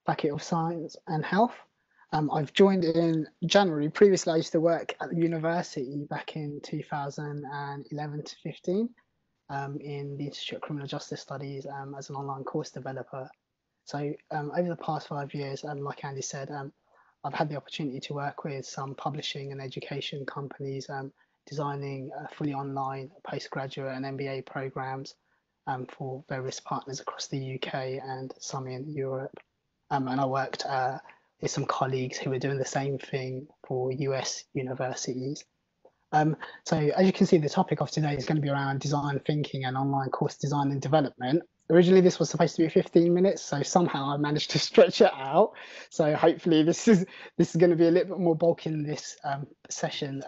Faculty of Science and Health. I've joined in January. Previously, I used to work at the university back in 2011 to 15 in the Institute of Criminal Justice Studies as an online course developer. So over the past 5 years, like Andy said, I've had the opportunity to work with some publishing and education companies, designing fully online postgraduate and MBA programs for various partners across the UK and some in Europe. And I worked with some colleagues who were doing the same thing for US universities. So as you can see, the topic of today is going to be around design thinking and online course design and development. Originally, this was supposed to be 15 minutes, so somehow I managed to stretch it out. So hopefully, this is going to be a little bit more bulky in this session,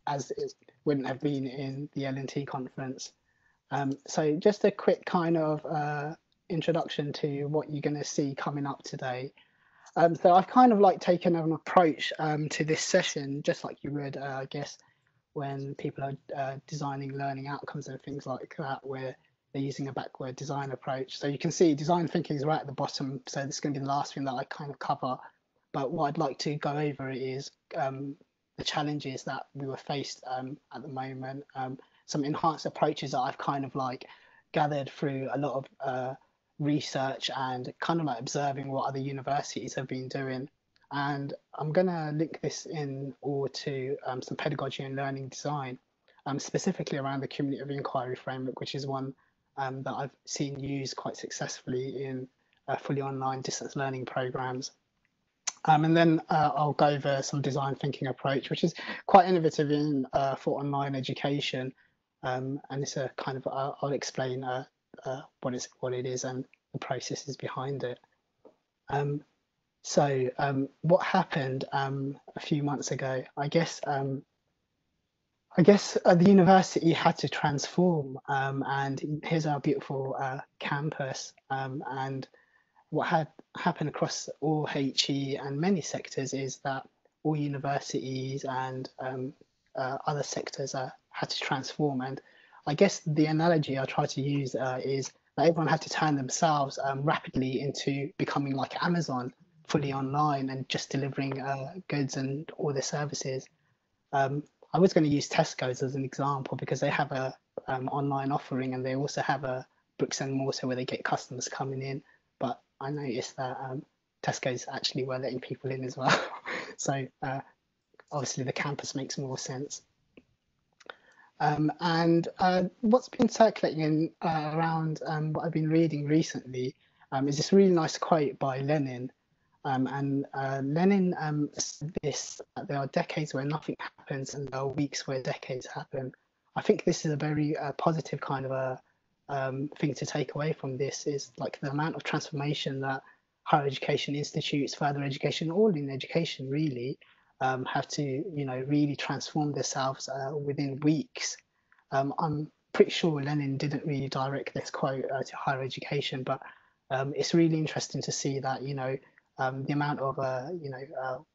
as it wouldn't have been in the L&T conference. So just a quick kind of introduction to what you're going to see coming up today. So I've kind of like taken an approach to this session, just like you would, I guess, when people are designing learning outcomes and things like that, where they're using a backward design approach. So you can see design thinking is right at the bottom. So this is going to be the last thing that I kind of cover. But what I'd like to go over is the challenges that we were faced at the moment, some enhanced approaches that I've kind of like gathered through a lot of research and kind of like observing what other universities have been doing. And I'm going to link this in all to some pedagogy and learning design, specifically around the community of inquiry framework, which is one that I've seen used quite successfully in fully online distance learning programs. And then I'll go over some design thinking approach, which is quite innovative in for online education. And it's a kind of, I'll explain what it is and the processes behind it. So what happened a few months ago? I guess the university had to transform, and here's our beautiful campus. And what had happened across all HE and many sectors is that all universities and other sectors had to transform. And I guess the analogy I try to use is that everyone had to turn themselves rapidly into becoming like Amazon, fully online and just delivering goods and all the services. I was going to use Tesco's as an example because they have a online offering and they also have a bricks and mortar where they get customers coming in. But I noticed that Tesco's actually were letting people in as well. So obviously the campus makes more sense. And what's been circulating around what I've been reading recently is this really nice quote by Lenin. And Lenin said this: there are decades where nothing happens, and there are weeks where decades happen. I think this is a very positive kind of a thing to take away from this, is like the amount of transformation that higher education institutes, further education, all in education really, have to, you know, really transform themselves within weeks. I'm pretty sure Lenin didn't really direct this quote to higher education, but it's really interesting to see that, you know, the amount of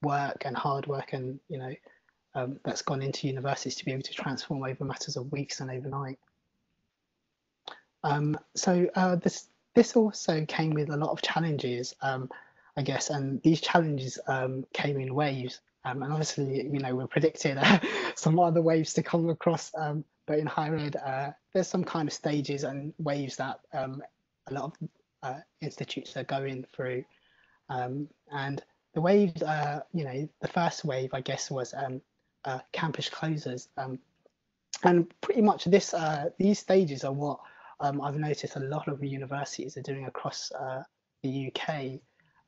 work and hard work and that's gone into universities to be able to transform over matters of weeks and overnight. So this also came with a lot of challenges, I guess, and these challenges came in waves. And obviously, you know, we're predicting some other waves to come across, but in higher ed, there's some kind of stages and waves that a lot of institutes are going through. And the waves, the first wave, I guess, was campus closures. And pretty much these stages are what I've noticed a lot of universities are doing across the UK.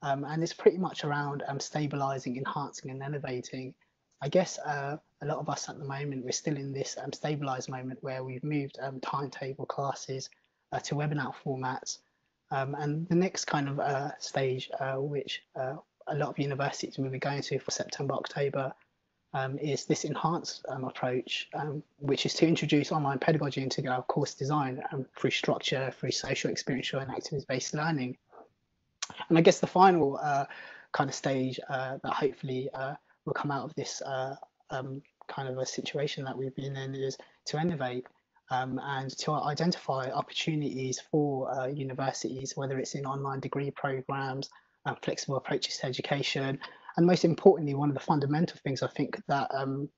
And it's pretty much around stabilizing, enhancing, and elevating. I guess a lot of us at the moment, we're still in this stabilized moment where we've moved timetable classes to webinar formats. And the next kind of stage, which a lot of universities will be going to for September, October, is this enhanced approach, which is to introduce online pedagogy into our course design through structure, through social, experiential, and activity-based learning. And I guess the final kind of stage that hopefully will come out of this kind of a situation that we've been in is to innovate and to identify opportunities for universities, whether it's in online degree programs, flexible approaches to education. And most importantly, one of the fundamental things I think that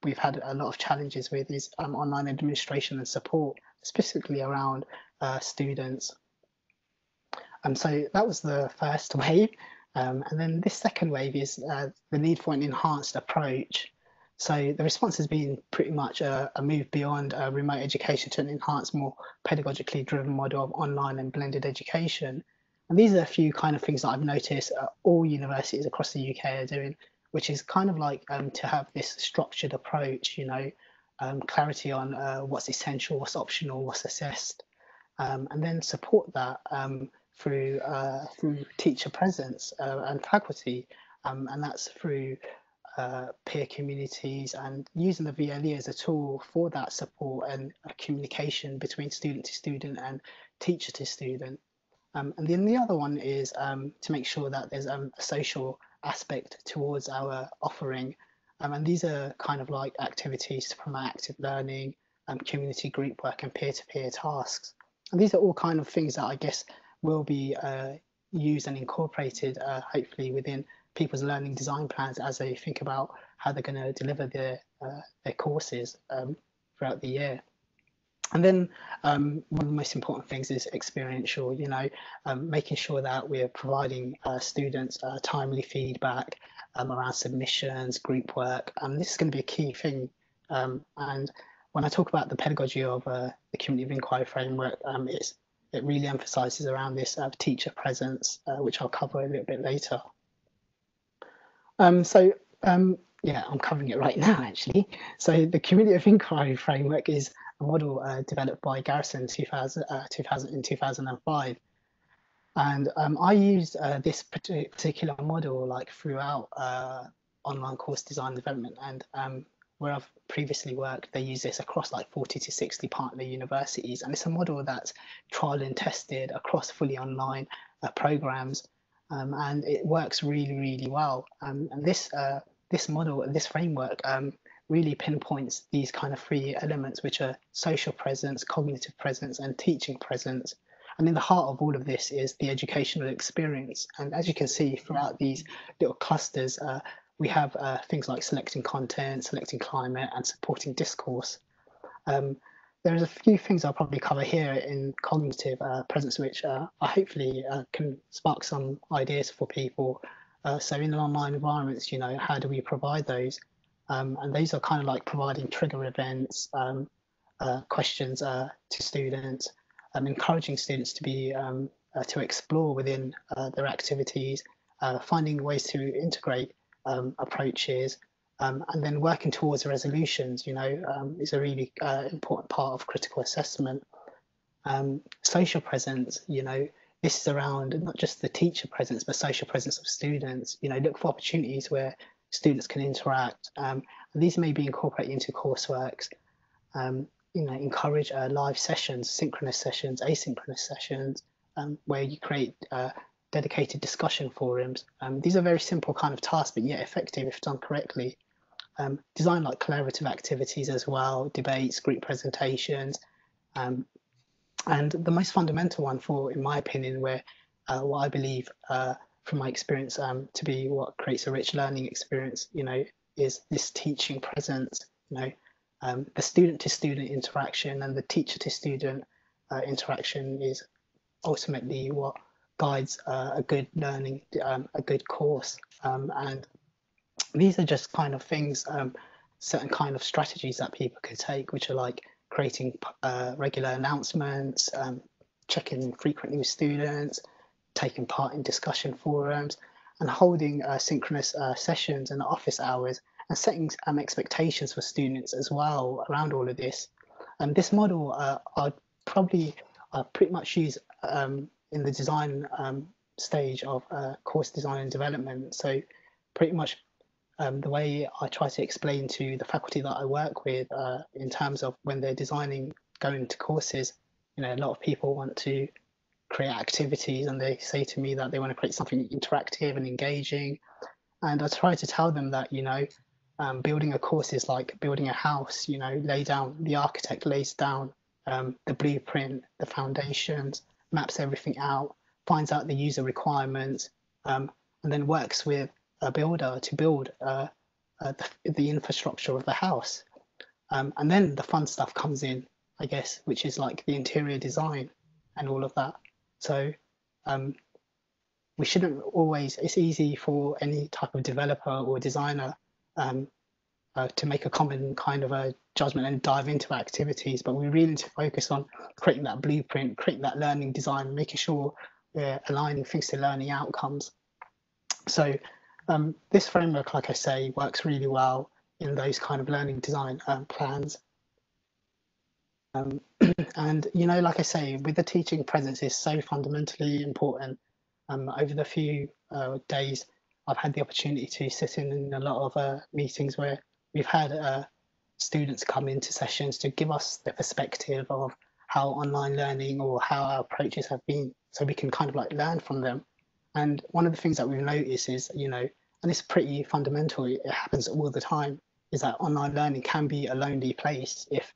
we've had a lot of challenges with is online administration and support, specifically around students. So that was the first wave. And then this second wave is the need for an enhanced approach. So the response has been pretty much a move beyond remote education to an enhanced, more pedagogically driven model of online and blended education. And these are a few kind of things that I've noticed all universities across the UK are doing, which is kind of like to have this structured approach, clarity on what's essential, what's optional, what's assessed, and then support that through teacher presence and faculty, and that's through peer communities and using the VLE as a tool for that support and communication between student to student and teacher to student. And then the other one is to make sure that there's a social aspect towards our offering. And these are kind of like activities to promote active learning, community group work and peer-to-peer tasks. And these are all kind of things that I guess will be used and incorporated hopefully within people's learning design plans as they think about how they're going to deliver their courses throughout the year. And then one of the most important things is experiential, making sure that we're providing students timely feedback around submissions, group work. This is going to be a key thing. And when I talk about the pedagogy of the community of inquiry framework, it really emphasises around this teacher presence, which I'll cover a little bit later. Yeah, I'm covering it right now, actually. So the community of inquiry framework is a model developed by Garrison in 2005. And I used this particular model like throughout online course design development. And where I've previously worked, they use this across like 40 to 60 partner universities. And it's a model that's trial and tested across fully online programs. And it works really, really well. And this model, this framework really pinpoints these kind of three elements, which are social presence, cognitive presence, and teaching presence. And in the heart of all of this is the educational experience. And as you can see throughout these little clusters, we have things like selecting content, selecting climate, and supporting discourse. There's a few things I'll probably cover here in cognitive presence, which hopefully can spark some ideas for people. So in online environments, how do we provide those? And these are kind of like providing trigger events, questions to students, encouraging students to be to explore within their activities, finding ways to integrate approaches, and then working towards resolutions. Is a really important part of critical assessment. Social presence, this is around not just the teacher presence, but social presence of students. Look for opportunities where students can interact. And these may be incorporated into courseworks. Encourage live sessions, synchronous sessions, asynchronous sessions, where you create dedicated discussion forums. These are very simple kind of tasks, but yet effective if done correctly. Design like collaborative activities as well, debates, group presentations. And the most fundamental one in my opinion, what I believe from my experience to be what creates a rich learning experience, is this teaching presence, the student to student interaction and the teacher to student interaction is ultimately what guides a good learning, a good course. And these are just kind of things, certain kind of strategies that people could take, which are like creating regular announcements, checking in frequently with students, taking part in discussion forums, and holding synchronous sessions in office hours, and setting expectations for students as well around all of this. And this model I'd probably pretty much use in the design stage of course design and development. So pretty much the way I try to explain to the faculty that I work with in terms of when they're designing, going to courses, a lot of people want to create activities and they say to me that they want to create something interactive and engaging. And I try to tell them that, building a course is like building a house, the architect lays down the blueprint, the foundations, maps everything out, finds out the user requirements, and then works with a builder to build the infrastructure of the house. And then the fun stuff comes in, I guess, which is like the interior design and all of that. So um, we shouldn't always, it's easy for any type of developer or designer um, to make a common kind of a judgment and dive into activities, but we really need to focus on creating that blueprint, creating that learning design, making sure we're aligning things to learning outcomes. So this framework, like I say, works really well in those kind of learning design plans. And, you know, like I say, with the teaching presence is so fundamentally important. Over the few days, I've had the opportunity to sit in a lot of meetings where we've had students come into sessions to give us the perspective of how online learning or how our approaches have been, so we can kind of like learn from them. And one of the things that we've noticed is, you know, and it's pretty fundamental, it happens all the time, is that online learning can be a lonely place if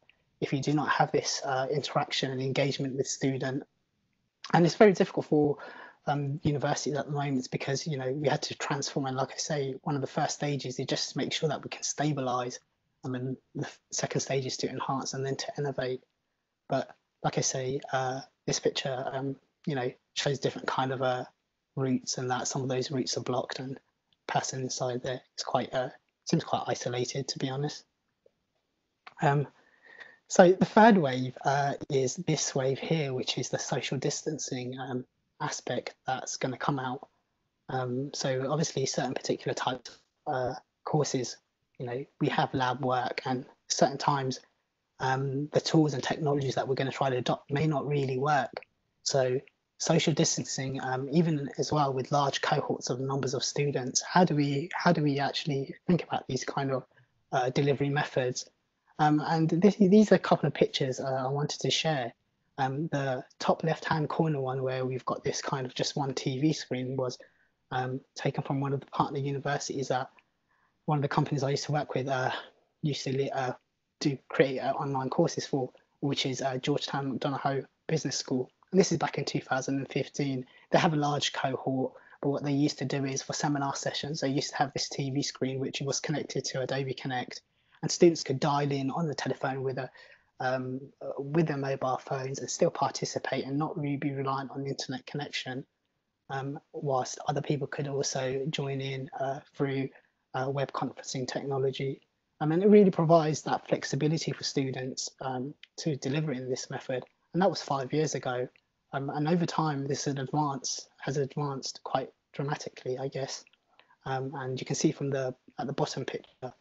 you do not have this interaction and engagement with student. And it's very difficult for universities at the moment because, you know, we had to transform. And like I say, one of the first stages is just to make sure that we can stabilize. And the second stage is to enhance and then to innovate. But like I say, this picture, you know, shows different kind of routes, and that some of those routes are blocked, and person inside there is quite seems quite isolated, to be honest. So the third wave is this wave here, which is the social distancing aspect that's going to come out. So obviously certain particular types of courses, you know, we have lab work, and certain times the tools and technologies that we're going to try to adopt may not really work. So social distancing, even as well with large cohorts of numbers of students, how do we actually think about these kind of delivery methods? And these are a couple of pictures I wanted to share. The top left-hand corner one, where we've got this kind of just one TV screen, was taken from one of the partner universities that one of the companies I used to work with used to do create online courses for, which is Georgetown McDonough Business School. And this is back in 2015. They have a large cohort, but what they used to do is for seminar sessions, they used to have this TV screen which was connected to Adobe Connect, and students could dial in on the telephone with their mobile phones and still participate and not really be reliant on the internet connection, whilst other people could also join in through web conferencing technology. And it really provides that flexibility for students to deliver in this method. And that was 5 years ago. And over time, this has advanced quite dramatically, I guess. And you can see from at the bottom picture,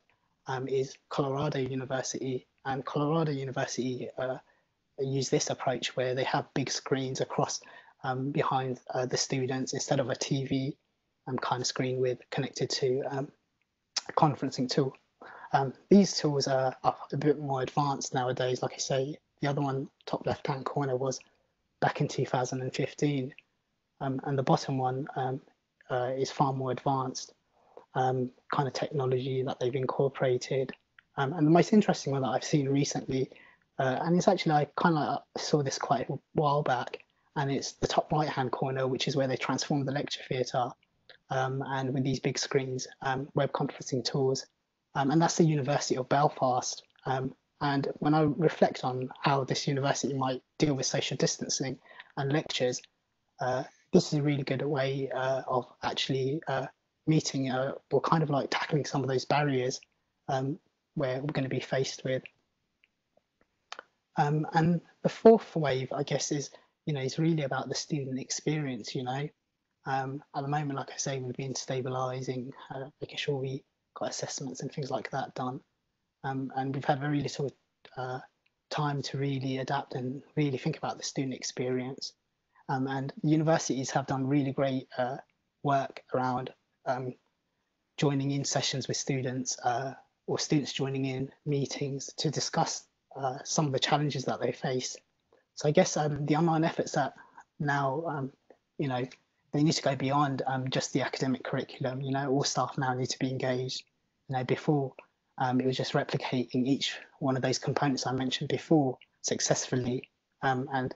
is Colorado University, and Colorado University use this approach where they have big screens across behind the students instead of a TV kind of screen with connected to a conferencing tool. These tools are a bit more advanced nowadays. Like I say, the other one, top left-hand corner, was back in 2015, and the bottom one is far more advanced. Kind of technology that they've incorporated. And the most interesting one that I've seen recently, and it's actually, I kind of saw this quite a while back, and it's the top right hand corner, which is where they transformed the lecture theatre, and with these big screens, web conferencing tools. And that's the University of Belfast. And when I reflect on how this university might deal with social distancing and lectures, this is a really good way of actually meeting or kind of like tackling some of those barriers where we're going to be faced with. And the fourth wave, I guess, is, you know, is really about the student experience, you know. At the moment, like I say, we've been stabilizing, making sure we got assessments and things like that done. And we've had very little time to really adapt and really think about the student experience. And universities have done really great work around joining in sessions with students or students joining in meetings to discuss some of the challenges that they face. So I guess the online efforts that now, you know, they need to go beyond just the academic curriculum. You know, all staff now need to be engaged. You know, before it was just replicating each one of those components I mentioned before successfully. And,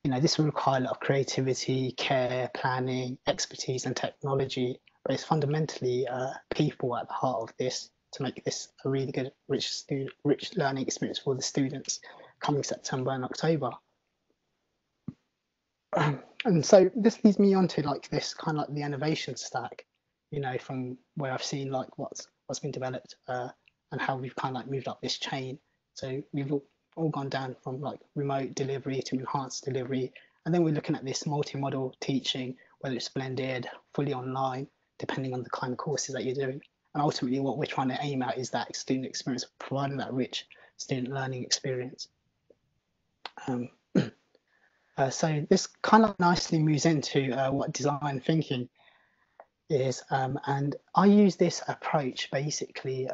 you know, this will require a lot of creativity, care, planning, expertise and technology. but it's fundamentally people at the heart of this to make this a really good, rich learning experience for the students coming September and October. And so this leads me on to like this kind of like the innovation stack, you know, from where I've seen like what's been developed and how we've kind of like moved up this chain. So we've all gone down from like remote delivery to enhanced delivery, and then we're looking at this multi-model teaching, whether it's blended, fully online, depending on the kind of courses that you're doing. And ultimately, what we're trying to aim at is that student experience, providing that rich student learning experience. So this kind of nicely moves into what design thinking is, and I use this approach basically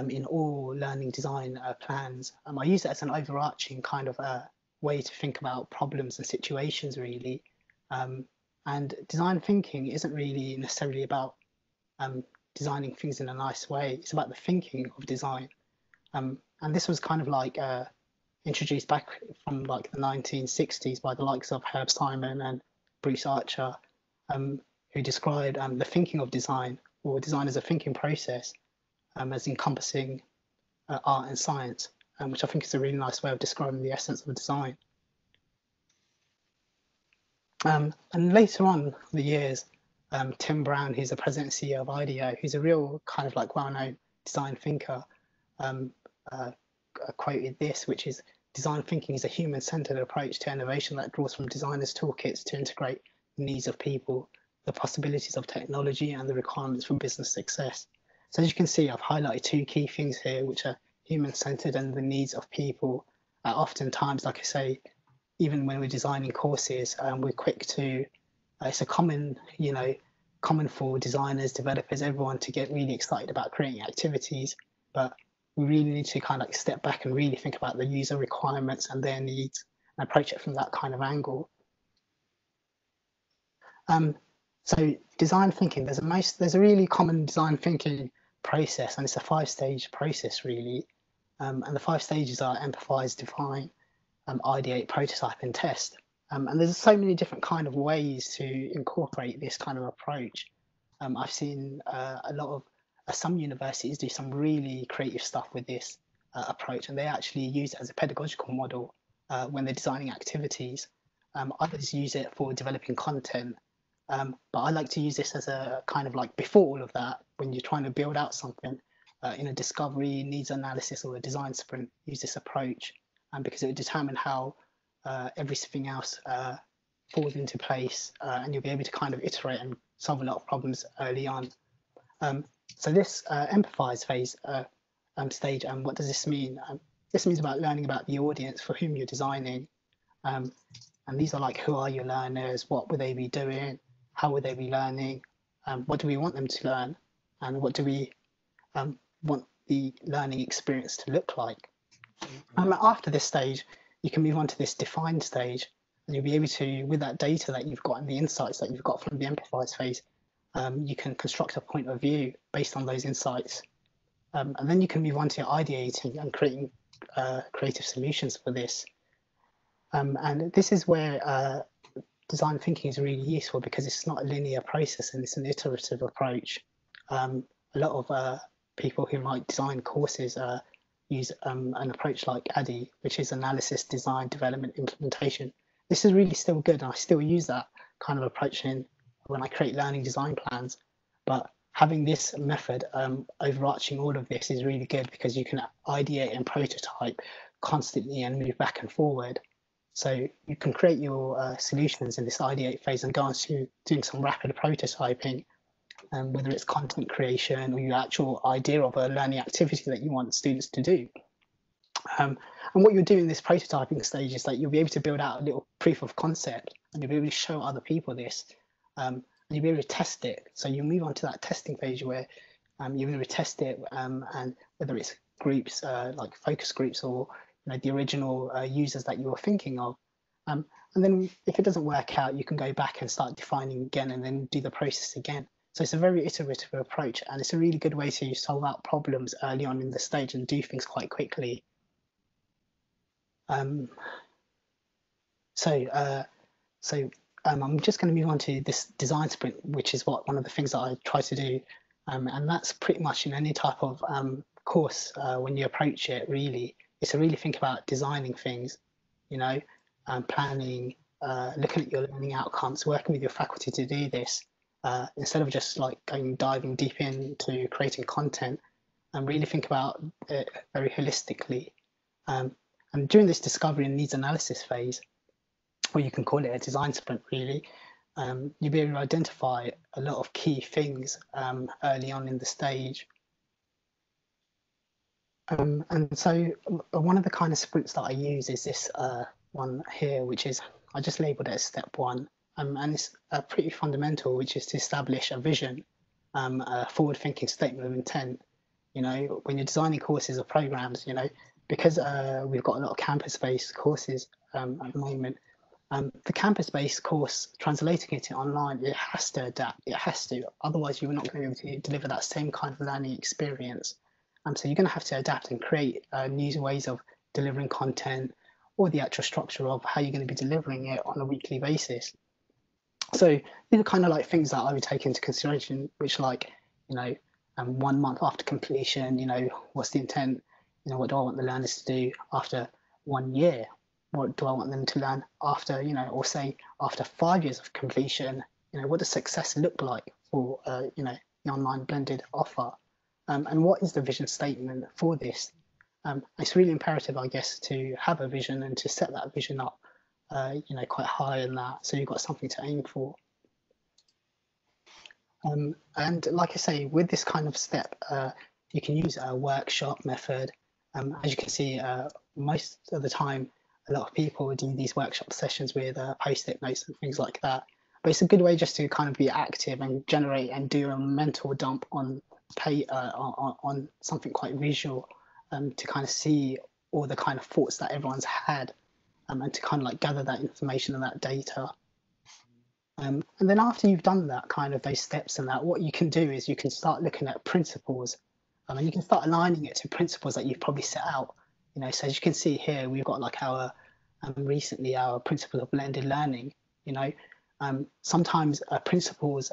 in all learning design plans. I use it as an overarching kind of way to think about problems and situations, really. And design thinking isn't really necessarily about designing things in a nice way. It's about the thinking of design. And this was kind of like introduced back from like the 1960s by the likes of Herb Simon and Bruce Archer, who described the thinking of design, or design as a thinking process, as encompassing art and science, which I think is a really nice way of describing the essence of design. And later on the years, Tim Brown, who's the president and CEO of IDEO, who's a real kind of like well-known design thinker, quoted this, which is, design thinking is a human-centered approach to innovation that draws from designers' toolkits to integrate the needs of people, the possibilities of technology, and the requirements for business success. So as you can see, I've highlighted two key things here, which are human-centered and the needs of people. Oftentimes, like I say, even when we're designing courses, we're quick to, it's a common, you know, common for designers, developers, everyone to get really excited about creating activities, but we really need to kind of like step back and really think about the user requirements and their needs and approach it from that kind of angle. So design thinking, there's a really common design thinking process, and it's a 5-stage process really. And the 5 stages are empathize, define, ideate, prototype, and test. And there's so many different kind of ways to incorporate this kind of approach. I've seen a lot of some universities do some really creative stuff with this approach, and they actually use it as a pedagogical model when they're designing activities. Others use it for developing content, but I like to use this as a kind of like before all of that, when you're trying to build out something in a discovery, needs analysis, or a design sprint, use this approach, because it would determine how everything else falls into place, and you'll be able to kind of iterate and solve a lot of problems early on. So this empathize phase stage, what does this mean? This means about learning about the audience for whom you're designing. And these are like, who are your learners? What would they be doing? How would they be learning? What do we want them to learn? And what do we want the learning experience to look like? After this stage, you can move on to this define stage, and you'll be able to, with that data that you've got and the insights that you've got from the empathize phase, you can construct a point of view based on those insights. And then you can move on to ideating and creating creative solutions for this. And this is where design thinking is really useful, because it's not a linear process and it's an iterative approach. A lot of people who might design courses use an approach like ADDIE, which is analysis, design, development, implementation. This is really still good, and I still use that kind of approach when I create learning design plans. But having this method overarching all of this is really good, because you can ideate and prototype constantly and move back and forward. So you can create your solutions in this ideate phase and go on to doing some rapid prototyping, whether it's content creation or your actual idea of a learning activity that you want students to do. And what you'll do in this prototyping stage is that you'll be able to build out a little proof of concept, and you'll be able to show other people this, and you'll be able to test it. So you move on to that testing phase where you're going to test it, and whether it's groups like focus groups, or the original users that you were thinking of. And then if it doesn't work out, you can go back and start defining again, and then do the process again. So it's a very iterative approach, and it's a really good way to solve out problems early on in the stage and do things quite quickly. So I'm just going to move on to this design sprint, which is one of the things that I try to do. And that's pretty much in any type of course when you approach it, really, is to really think about designing things, you know, planning, looking at your learning outcomes, working with your faculty to do this, instead of just like diving deep into creating content, and really think about it very holistically. And during this discovery and needs analysis phase, or you can call it a design sprint, really, you'll be able to identify a lot of key things early on in the stage. And so one of the kind of sprints that I use is this one here, which is, I just labeled it as step one. And it's pretty fundamental, which is to establish a vision, a forward-thinking statement of intent. You know, when you're designing courses or programs, you know, because we've got a lot of campus-based courses at the moment, the campus-based course, translating it online, it has to adapt. It has to. Otherwise, you're not going to be able to deliver that same kind of learning experience. So you're going to have to adapt and create new ways of delivering content, or the actual structure of how you're going to be delivering it on a weekly basis. So these are kind of like things that I would take into consideration, which, like, you know, 1 month after completion, you know, what's the intent? You know, what do I want the learners to do after 1 year? What do I want them to learn after, you know, or say after 5 years of completion? You know, what does success look like for, you know, the online blended offer? And what is the vision statement for this? It's really imperative, I guess, to have a vision and to set that vision up, you know, quite high in that, so you've got something to aim for. And like I say, with this kind of step, you can use a workshop method. As you can see, most of the time, a lot of people do these workshop sessions with post-it notes and things like that. But it's a good way just to kind of be active and generate and do a mental dump on on something quite visual, to kind of see all the kind of thoughts that everyone's had, and to kind of like gather that information and that data. And then after you've done that, kind of those steps and that, what you can do is you can start looking at principles, and you can start aligning it to principles that you've probably set out. You know, so as you can see here, we've got like our recently our principles of blended learning. You know, sometimes principles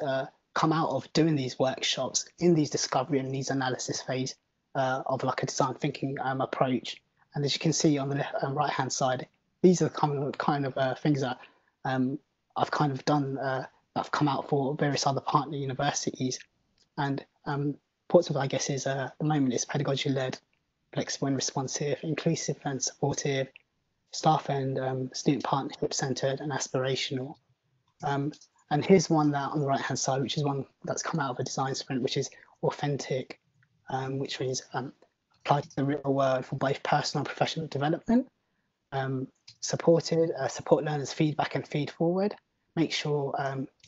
come out of doing these workshops in these discovery and needs analysis phase of like a design thinking approach. And as you can see on the left right hand side, these are kind of things that I've kind of done that have come out for various other partner universities. And Portsmouth, I guess, is at the moment is pedagogy led, flexible and responsive, inclusive and supportive, staff and student partnership centered and aspirational. And here's one that on the right hand side, which is one that's come out of a design sprint, which is authentic, which means apply to the real world for both personal and professional development. Support learners' feedback and feed forward. Make sure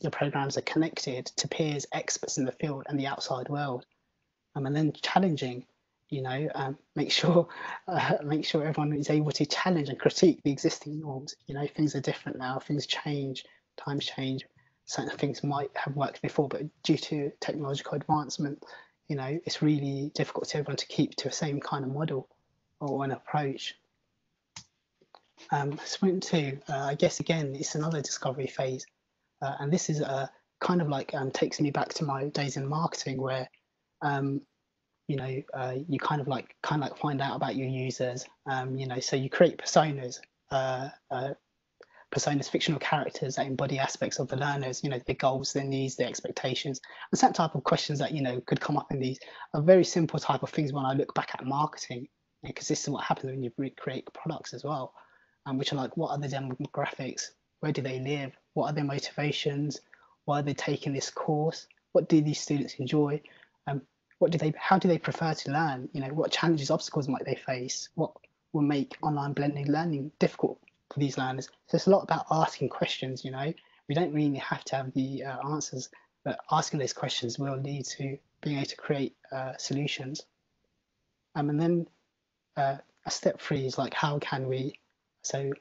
your programs are connected to peers, experts in the field and the outside world. And then challenging, you know, make sure everyone is able to challenge and critique the existing norms. You know, things are different now, things change, times change. Certain things might have worked before, but due to technological advancement, you know, it's really difficult to everyone to keep to the same kind of model or an approach. Sprint 2, I guess, again, it's another discovery phase. And this is kind of like takes me back to my days in marketing, where you know, you kind of like find out about your users. You know, so you create personas, fictional characters that embody aspects of the learners, you know, their goals, their needs, their expectations, and certain type of questions that, you know, could come up in these are very simple type of things when I look back at marketing, because this is what happens when you create products as well, which are like, what are the demographics, where do they live, what are their motivations, why are they taking this course, what do these students enjoy, how do they prefer to learn, you know, what challenges, obstacles might they face, what will make online blended learning difficult for these learners. So it's a lot about asking questions. You know, we don't really have to have the answers, but asking those questions will lead to being able to create solutions. And then a step 3 is like, how can we, so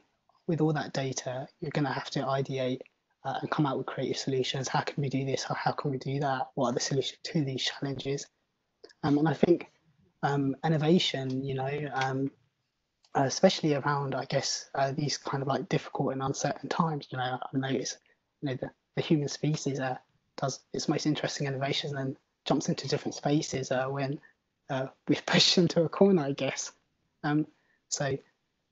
with all that data, you're going to have to ideate and come out with creative solutions. How can we do this, or how can we do that, what are the solutions to these challenges? And I think innovation, you know, especially around, I guess, these kind of like difficult and uncertain times, you know, I notice the human species does its most interesting innovations and then jumps into different spaces when we've pushed into a corner, I guess. So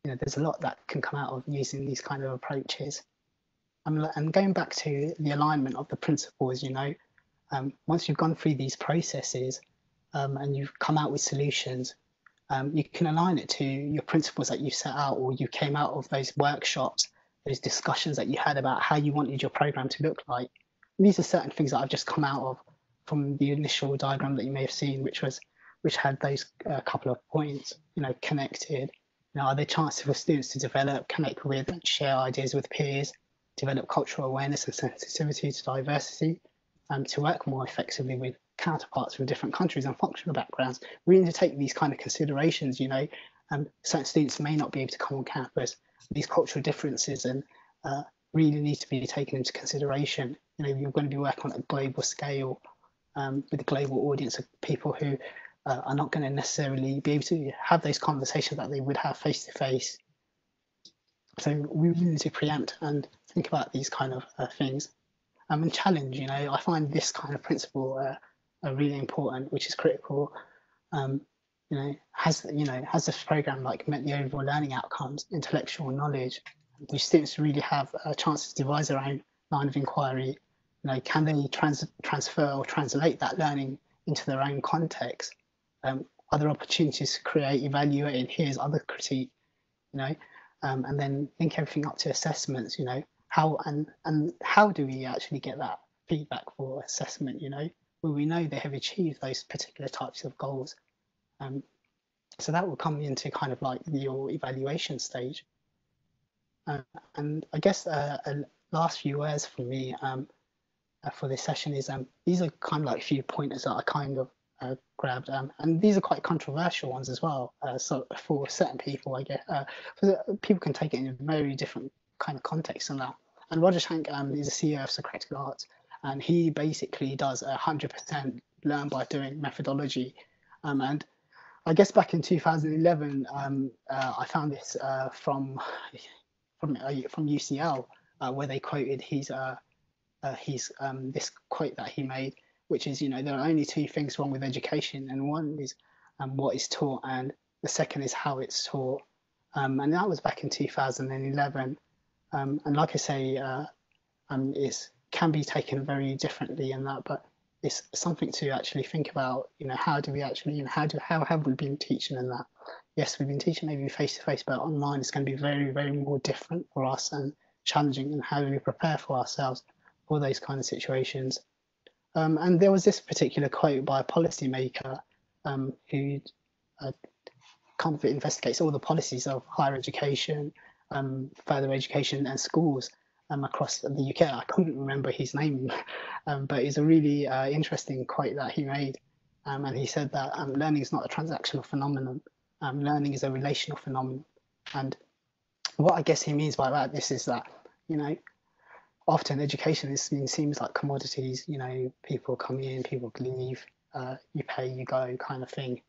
there's a lot that can come out of using these kind of approaches. And going back to the alignment of the principles, once you've gone through these processes and you've come out with solutions, you can align it to your principles that you set out, or you came out of those workshops, those discussions that you had about how you wanted your program to look like. And these are certain things that I've just come out of from the initial diagram that you may have seen, which had those couple of points, connected. Are there chances for students to develop, connect with, and share ideas with peers, develop cultural awareness and sensitivity to diversity, and to work more effectively with counterparts from different countries and functional backgrounds? We need to take these kind of considerations. Certain students may not be able to come on campus. These cultural differences and really need to be taken into consideration. You're going to be working on a global scale with a global audience of people who are not going to necessarily be able to have those conversations that they would have face to face. So we really need to preempt and think about these kind of things and challenge. I find this kind of principle really important, which is critical. Has this program met the overall learning outcomes, intellectual knowledge? Do students really have a chance to devise their own line of inquiry? Can they transfer or translate that learning into their own context? Are there opportunities to create, evaluate, and here's other critique? And then link everything up to assessments. How do we actually get that feedback for assessment? Will we know they have achieved those particular types of goals? So that will come into kind of your evaluation stage. And I guess last few words for me for this session is these are kind of a few pointers that I kind of grabbed, and these are quite controversial ones as well. So for certain people, I guess, people can take it in a very different kind of context than that. And Roger Schank is the CEO of Socratic Arts, and he basically does 100% learn by doing methodology. And I guess back in 2011, I found this from UCL, where they quoted his this quote that he made, which is, there are only two things wrong with education, and one is what is taught, and the second is how it's taught. And that was back in 2011. And like I say, it can be taken very differently in that, but it's something to actually think about. How do we actually, how have we been teaching in that? Yes, we've been teaching maybe face to face, but online is going to be very, very more different for us and challenging. And how do we prepare for ourselves for those kind of situations? And there was this particular quote by a policymaker who kind of investigates all the policies of higher education, further education, and schools across the UK. I couldn't remember his name, but it's a really interesting quote that he made. And he said that learning is not a transactional phenomenon. Learning is a relational phenomenon. And what I guess he means by that, this is that, often education seems like commodities. People come in, people leave, you pay, you go, kind of thing.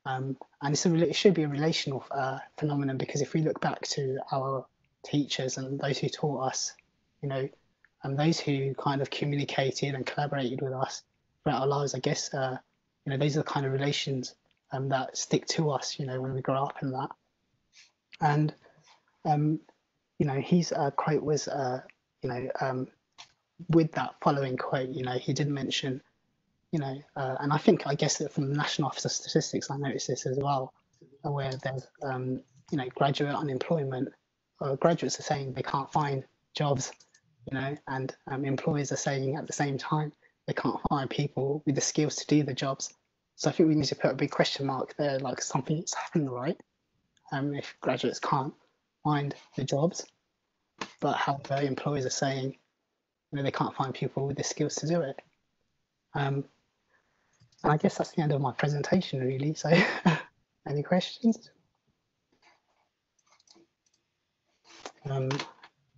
And it should be a relational phenomenon, because if we look back to our teachers and those who taught us, and those who kind of communicated and collaborated with us throughout our lives, I guess, those are the kind of relations that stick to us, when we grow up in that. And, his quote was, with that following quote, he did mention, and I guess that from the National Office of Statistics, I noticed this as well, where there's, graduate unemployment. Graduates are saying they can't find jobs, and employers are saying at the same time they can't find people with the skills to do the jobs. So I think we need to put a big question mark there, like something's happened, right? If graduates can't find the jobs, but however employers are saying, they can't find people with the skills to do it. And I guess that's the end of my presentation, really. So any questions?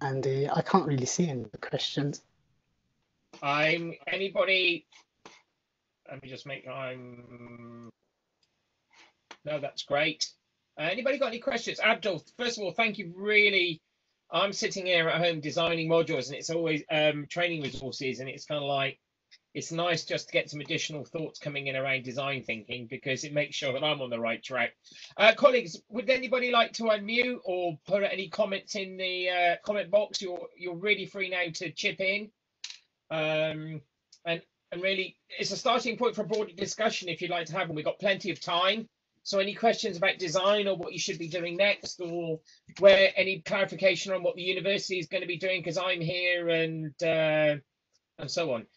Andy, I can't really see any questions. Anybody? Let me just make. No, that's great. Anybody got any questions? Abdul, first of all, thank you. Really I'm sitting here at home designing modules, and it's always training resources, and it's kind of like it's nice just to get some additional thoughts coming in around design thinking because it makes sure that I'm on the right track. Colleagues, would anybody like to unmute or put any comments in the comment box? You're really free now to chip in, and really it's a starting point for a broader discussion if you'd like to have one. We've got plenty of time. So any questions about design or what you should be doing next, or where any clarification on what the university is going to be doing because I'm here, and so on.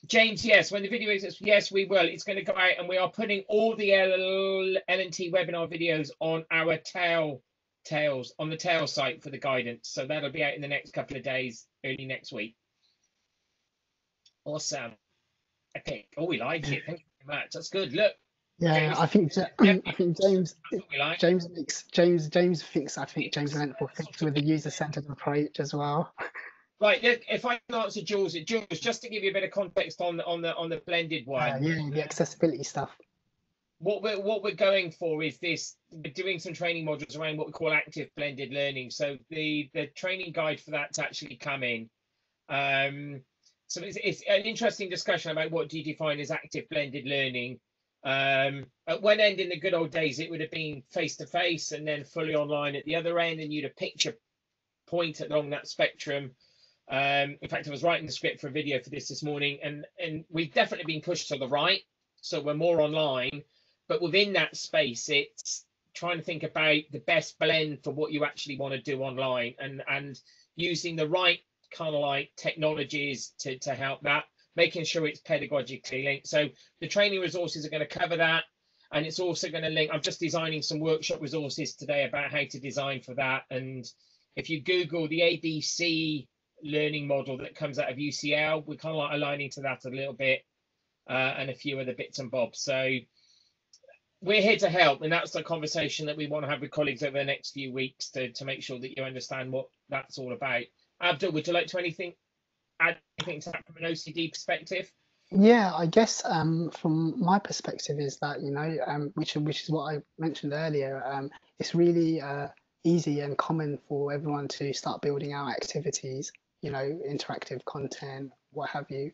James, yes, when the video is, yes, we will. It's going to go out, and we are putting all the L&T webinar videos on our Tails on the Tails site for the guidance. So that'll be out in the next couple of days, early next week. Awesome. Okay. Oh, we like it. Thank you very much. That's good. Look. Yeah, James, I think James like. James thinks James Lent will fix with the user-centered approach as well. Right, look, if I can answer Jules, just to give you a bit of context on the blended one. Yeah, the accessibility stuff. What we're going for is this. We're doing some training modules around what we call active blended learning. So the training guide for that's actually coming. So it's an interesting discussion about what do you define as active blended learning. At one end in the good old days, it would have been face-to-face and then fully online at the other end, and you'd have picked your point along that spectrum. In fact, I was writing the script for a video for this morning, and we've definitely been pushed to the right, so we're more online, but within that space, it's trying to think about the best blend for what you actually want to do online, and using the right kind of like technologies to help that, making sure it's pedagogically linked. So the training resources are going to cover that, and it's also going to link. I'm just designing some workshop resources today about how to design for that. And if you Google the ABC learning model that comes out of UCL, we're kind of like aligning to that a little bit, and a few other bits and bobs. So we're here to help, and that's the conversation that we want to have with colleagues over the next few weeks to make sure that you understand what that's all about. Abdul, would you like to add anything to that from an OCD perspective? Yeah, I guess from my perspective is that, which is what I mentioned earlier, it's really easy and common for everyone to start building out activities, interactive content, what have you.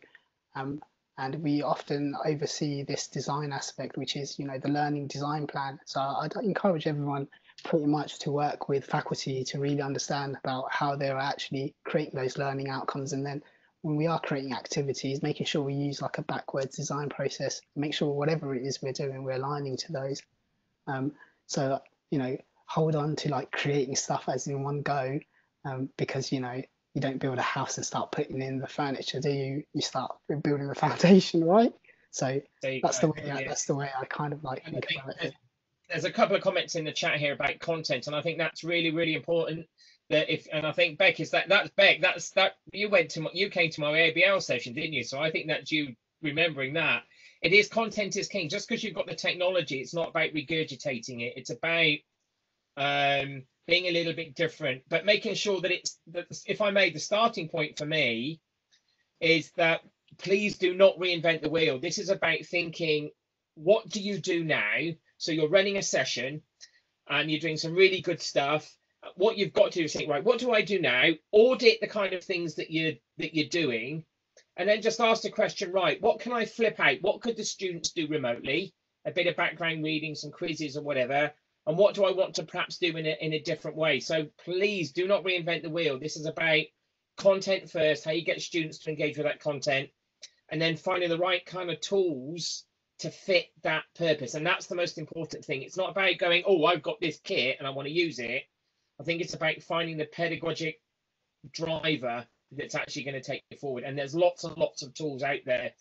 And we often oversee this design aspect, which is, the learning design plan. So I'd encourage everyone pretty much to work with faculty to really understand about how they're actually creating those learning outcomes. And then when we are creating activities, making sure we use like a backwards design process, make sure whatever it is we're doing, we're aligning to those. So, hold on to like creating stuff as in one go, because, you don't build a house and start putting in the furniture, do you? You start building the foundation, right? So that's the way I kind of like think about it. There's a couple of comments in the chat here about content, and I think that's really, really important. And I think Beck that's Beck. You came to my ABL session, didn't you? So I think that's you remembering that. It is content is king. Just because you've got the technology, it's not about regurgitating it. It's about being a little bit different, but making sure that if I made the starting point for me, is that please do not reinvent the wheel. This is about thinking, what do you do now? So you're running a session and you're doing some really good stuff. What you've got to do is think, right, what do I do now? Audit the kind of things that you're doing, and then just ask the question, right, what can I flip out? What could the students do remotely? A bit of background reading, some quizzes or whatever. And what do I want to perhaps do in a different way? So please do not reinvent the wheel. This is about content first, how you get students to engage with that content, and then finding the right kind of tools to fit that purpose. And that's the most important thing. It's not about going, oh, I've got this kit and I want to use it. I think it's about finding the pedagogic driver that's actually going to take you forward. And there's lots and lots of tools out there.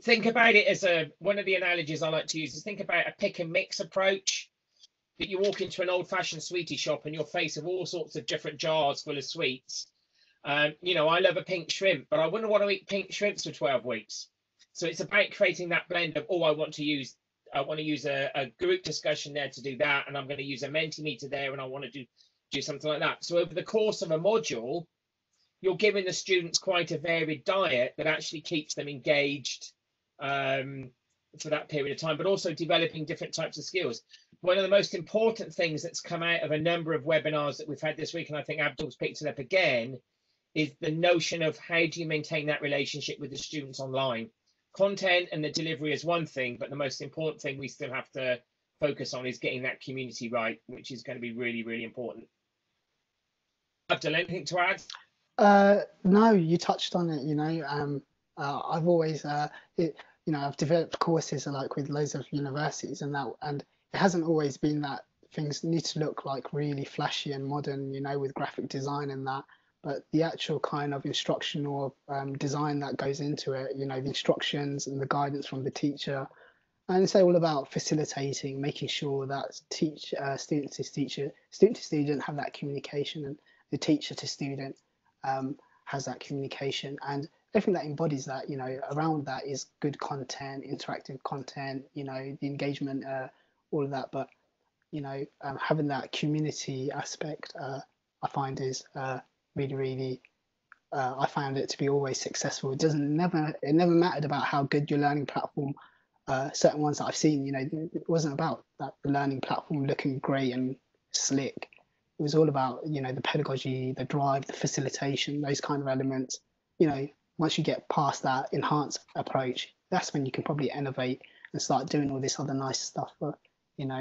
Think about it as one of the analogies I like to use is think about a pick and mix approach. That you walk into an old-fashioned sweetie shop and you're faced with all sorts of different jars full of sweets. I love a pink shrimp, but I wouldn't want to eat pink shrimps for 12 weeks. So it's about creating that blend of, I want to use a group discussion there to do that, and I'm going to use a Mentimeter there, and I want to do something like that. So over the course of a module, you're giving the students quite a varied diet that actually keeps them engaged for that period of time, but also developing different types of skills. one of the most important things that's come out of a number of webinars that we've had this week, and I think Abdul's picked it up again, is the notion of how do you maintain that relationship with the students online. Content and the delivery is one thing, but the most important thing we still have to focus on is getting that community right, which is going to be really, really important. Abdul, anything to add? No, you touched on it. I've always, I've developed courses like with loads of universities and that, and it hasn't always been that things need to look like really flashy and modern, with graphic design and that. But the actual kind of instructional design that goes into it, the instructions and the guidance from the teacher, and it's all about facilitating, making sure that student to student have that communication, and the teacher to student has that communication, and everything that embodies that, around that is good content, interactive content, the engagement, all of that. But having that community aspect, I find is really, really. I found it to be always successful. It never mattered about how good your learning platform. Certain ones that I've seen, it wasn't about that the learning platform looking great and slick. It was all about, the pedagogy, the drive, the facilitation, those kind of elements. Once you get past that enhanced approach, that's when you can probably innovate and start doing all this other nice stuff. But, and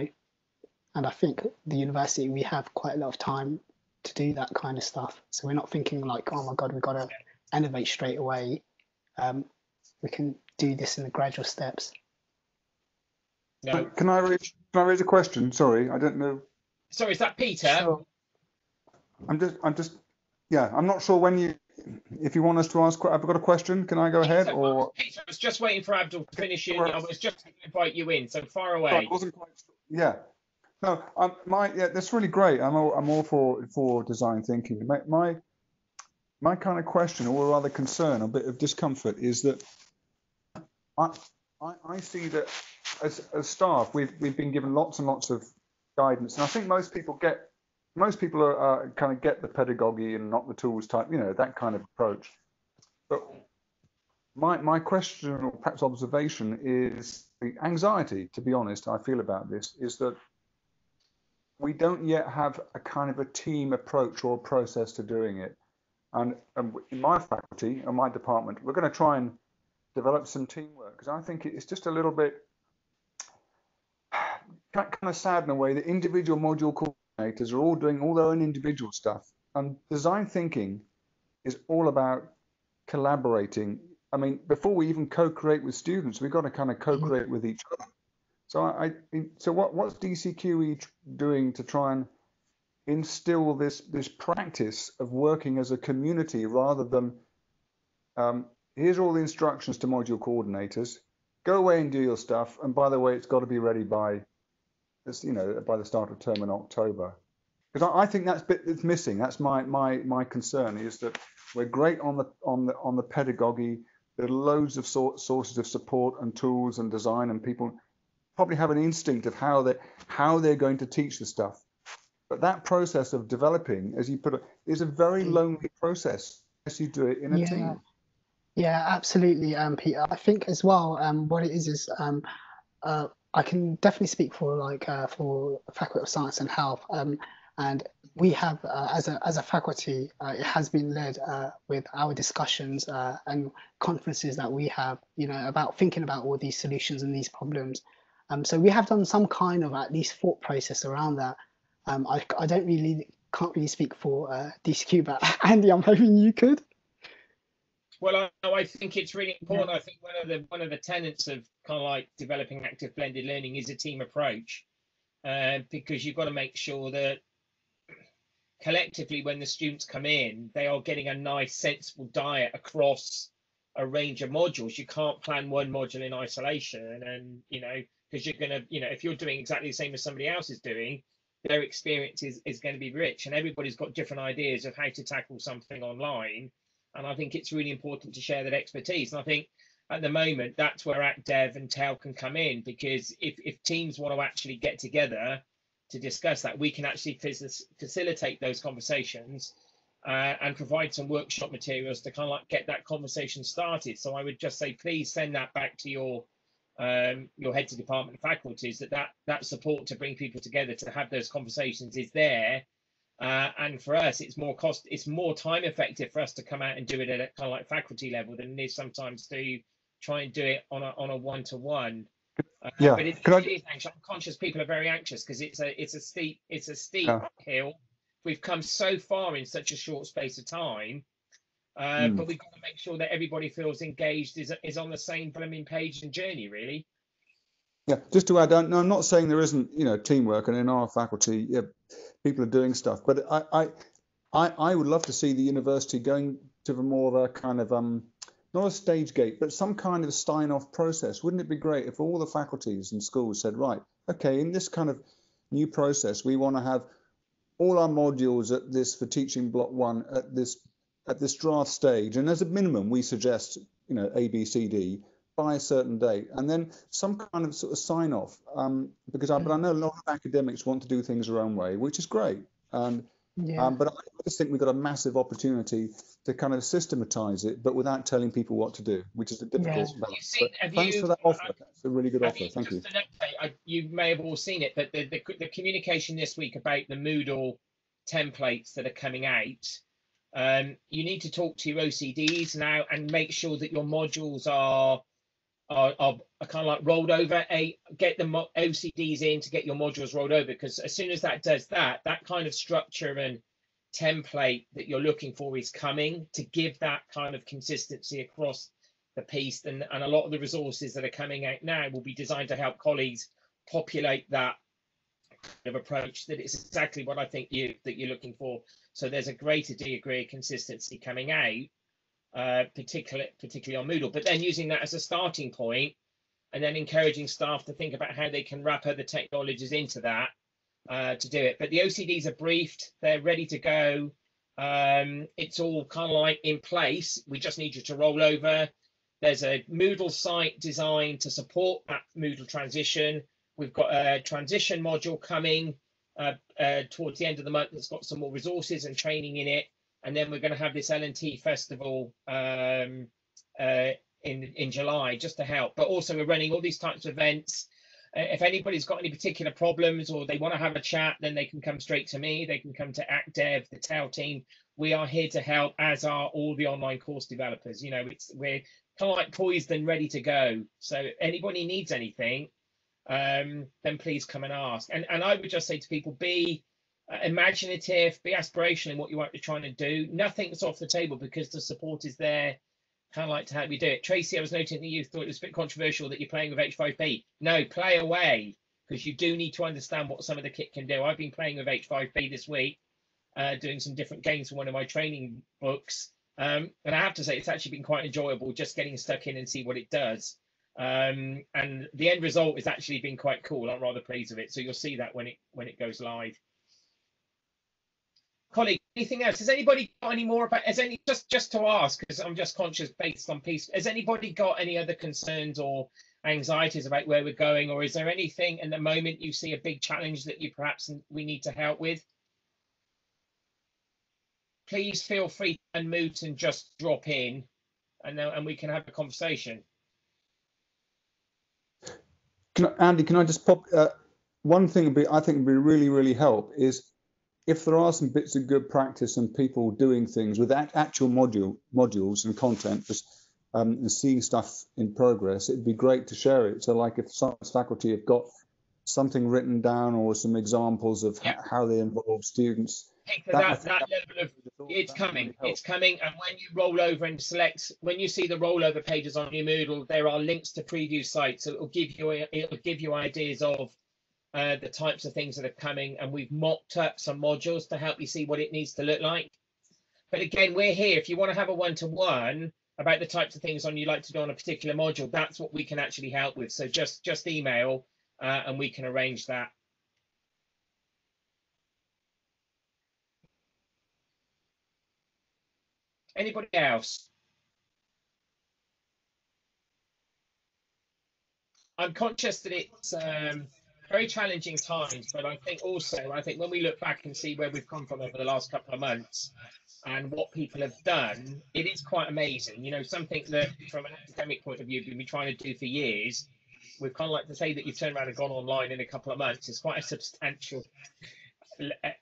I think the university, we have quite a lot of time to do that kind of stuff. So we're not thinking like, oh my God, we've got to innovate straight away. We can do this in the gradual steps. No. Can I raise a question? Sorry, I don't know. Sorry, is that Peter? Sure. I'm not sure if you want us to ask. I've got a question. Can I go ahead? Or Peter, I was just waiting for Abdul to finish. I was just going to invite you in. So far away. I wasn't quite. Yeah. No. That's really great. I'm all for design thinking. My kind of question, or rather concern, a bit of discomfort, is that I see that as staff, we've been given lots and lots of guidance, and I think most people are kind of get the pedagogy and not the tools type, that kind of approach. But my question, or perhaps observation, is the anxiety, to be honest, I feel about this, is that we don't yet have a kind of a team approach or process to doing it. And in my faculty, or my department, we're going to try and develop some teamwork, because I think it's just a little bit kind of sad in a way that individual module coordinators are all doing all their own individual stuff, and design thinking is all about collaborating. I mean, before we even co-create with students, we've got to kind of co-create with each other. So what's DCQE doing to try and instill this practice of working as a community, rather than here's all the instructions to module coordinators, go away and do your stuff, and by the way, it's got to be ready by this, by the start of term in October. Because I think it's missing. That's my concern, is that we're great on the pedagogy. There are loads of sources of support and tools and design, and people probably have an instinct of how they're going to teach the stuff. But that process of developing, as you put it, is a very lonely process unless you do it in a team. Yeah, absolutely, Peter. I think as well, what it is I can definitely speak for for Faculty of Science and Health, and we have as a faculty, it has been led with our discussions and conferences that we have, about thinking about all these solutions and these problems. So we have done some kind of at least thought process around that. I can't really speak for DCQ, but Andy, I'm hoping you could. Well, I think it's really important. I think one of the tenets of kind of like developing active blended learning is a team approach, because you've got to make sure that collectively, when the students come in, they are getting a nice, sensible diet across a range of modules. You can't plan one module in isolation, and because you're going to, if you're doing exactly the same as somebody else is doing, their experience is going to be rich, and everybody's got different ideas of how to tackle something online. And I think it's really important to share that expertise. And I think at the moment, that's where ActDev and TEL can come in, because if teams want to actually get together to discuss that, we can actually facilitate those conversations and provide some workshop materials to kind of like get that conversation started. So I would just say, please send that back to your your heads of department and faculties, that support to bring people together to have those conversations is there. And for us, it's more time effective for us to come out and do it at a kind of like faculty level than it is sometimes to try and do it on a one-to-one. Yeah. But it is anxious. I'm conscious people are very anxious because it's a steep hill. We've come so far in such a short space of time, but we've got to make sure that everybody feels engaged, is on the same blooming page and journey, really. Yeah, just to add, no, I'm not saying there isn't, teamwork, and in our faculty, yeah, people are doing stuff. But I would love to see the university going to the more the kind of not a stage gate, but some kind of sign-off process. Wouldn't it be great if all the faculties and schools said, right, okay, in this kind of new process, we want to have all our modules at this for teaching block 1 at this draft stage, and as a minimum, we suggest A, B, C, D by a certain date, and then some kind of sort of sign off. But I know a lot of academics want to do things their own way, which is great. But I just think we've got a massive opportunity to kind of systematize it, but without telling people what to do, which is a difficult balance. Thanks for that offer. That's a really good offer. Thank you. You may have all seen it, but the communication this week about the Moodle templates that are coming out, you need to talk to your OCDs now and make sure that your modules are kind of like rolled over. Get the OCDs in to get your modules rolled over, because as soon as that does that kind of structure and template that you're looking for is coming to give that kind of consistency across the piece. And a lot of the resources that are coming out now will be designed to help colleagues populate that kind of approach. That is exactly what I think that you're looking for. So there's a greater degree of consistency coming out, particularly on Moodle, but then using that as a starting point and then encouraging staff to think about how they can wrap other technologies into that to do it. But the OCDs are briefed, they're ready to go. It's all kind of like in place. We just need you to roll over. There's a Moodle site designed to support that Moodle transition. We've got a transition module coming towards the end of the month that's got some more resources and training in it. And then we're going to have this L&T festival in July just to help. But also we're running all these types of events. If anybody's got any particular problems or they want to have a chat, then they can come straight to me. They can come to ActDev, the TEL team. We are here to help, as are all the online course developers. We're kind of like poised and ready to go. So if anybody needs anything, then please come and ask. And I would just say to people, be imaginative, be aspirational in what you are trying to do. Nothing's off the table because the support is there, kind of like to help you do it. Tracy, I was noting that you thought it was a bit controversial that you're playing with H5P. No, play away, because you do need to understand what some of the kit can do. I've been playing with H5P this week, doing some different games for one of my training books. And I have to say, it's actually been quite enjoyable just getting stuck in and see what it does. And the end result has actually been quite cool. I'm rather pleased with it. So you'll see that when it goes live. Colleague, anything else? Has anybody got any more about? Just to ask, because I'm just conscious based on piece. Has anybody got any other concerns or anxieties about where we're going, or is there anything in the moment you see a big challenge that we need to help with? Please feel free to unmute and just drop in, and we can have a conversation. Andy, can I just pop one thing? I think would be really, really help is if there are some bits of good practice and people doing things with actual modules and content, just and seeing stuff in progress, it'd be great to share it. So like if science faculty have got something written down or some examples of how they involve students. That level of it's coming, and when you roll over and select, when you see the rollover pages on your Moodle, there are links to preview sites, so it'll give you ideas of the types of things that are coming, and we've mocked up some modules to help you see what it needs to look like. But again, we're here if you want to have a one-to-one about the types of things you'd like to do on a particular module. That's what we can actually help with. So just email and we can arrange that. Anybody else? I'm conscious that it's very challenging times, but I think when we look back and see where we've come from over the last couple of months and what people have done, it is quite amazing. Something that from an academic point of view we've been trying to do for years, we've kind of like to say that you've turned around and gone online in a couple of months. It's quite a substantial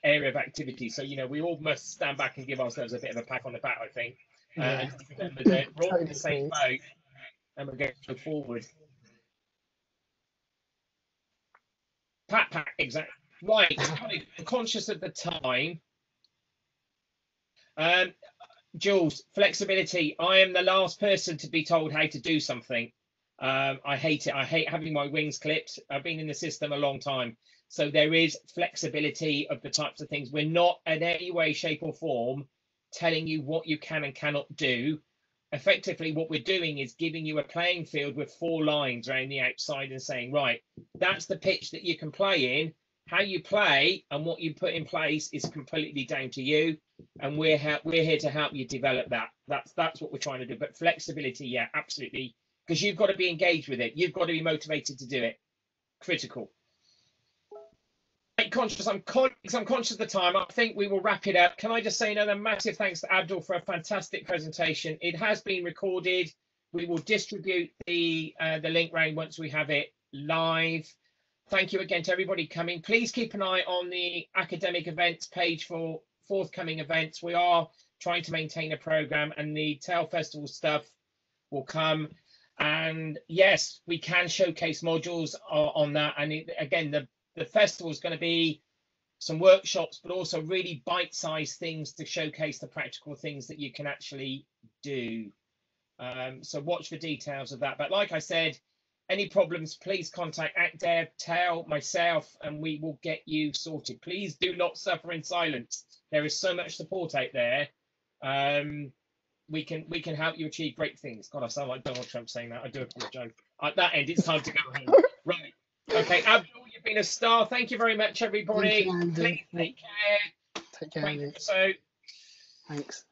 area of activity. So, you know, we all must stand back and give ourselves a bit of a pat on the back, I think. And remember that we're all in the same boat and we're going to go forward. Pat, exactly. Right, I'm conscious of the time. Jules, flexibility. I am the last person to be told how to do something. I hate it. I hate having my wings clipped. I've been in the system a long time. So there is flexibility of the types of things. We're not in any way, shape or form telling you what you can and cannot do. Effectively, what we're doing is giving you a playing field with 4 lines around the outside and saying, right, that's the pitch that you can play in. How you play and what you put in place is completely down to you. And we're here to help you develop that. That's what we're trying to do. But flexibility, yeah, absolutely. Because you've got to be engaged with it. You've got to be motivated to do it. Critical. I'm conscious of the time. I think we will wrap it up. Can I just say another massive thanks to Abdul for a fantastic presentation. It has been recorded. We will distribute the link round once we have it live. Thank you again to everybody coming. Please keep an eye on the academic events page for forthcoming events. We are trying to maintain a program, and the TAIL Festival stuff will come. And yes, we can showcase modules on that. And again, the festival is going to be some workshops, but also really bite-sized things to showcase the practical things that you can actually do. So watch for details of that. But like I said, any problems, please contact ACDev, TAIL, myself, and we will get you sorted. Please do not suffer in silence. There is so much support out there. We can help you achieve great things. God, I sound like Donald Trump saying that. I do apologize. At that end, it's time to go home. Right. Okay, Abdul, you've been a star. Thank you very much, everybody. Thank you, Please take care. Take care, Andy. So. Thanks.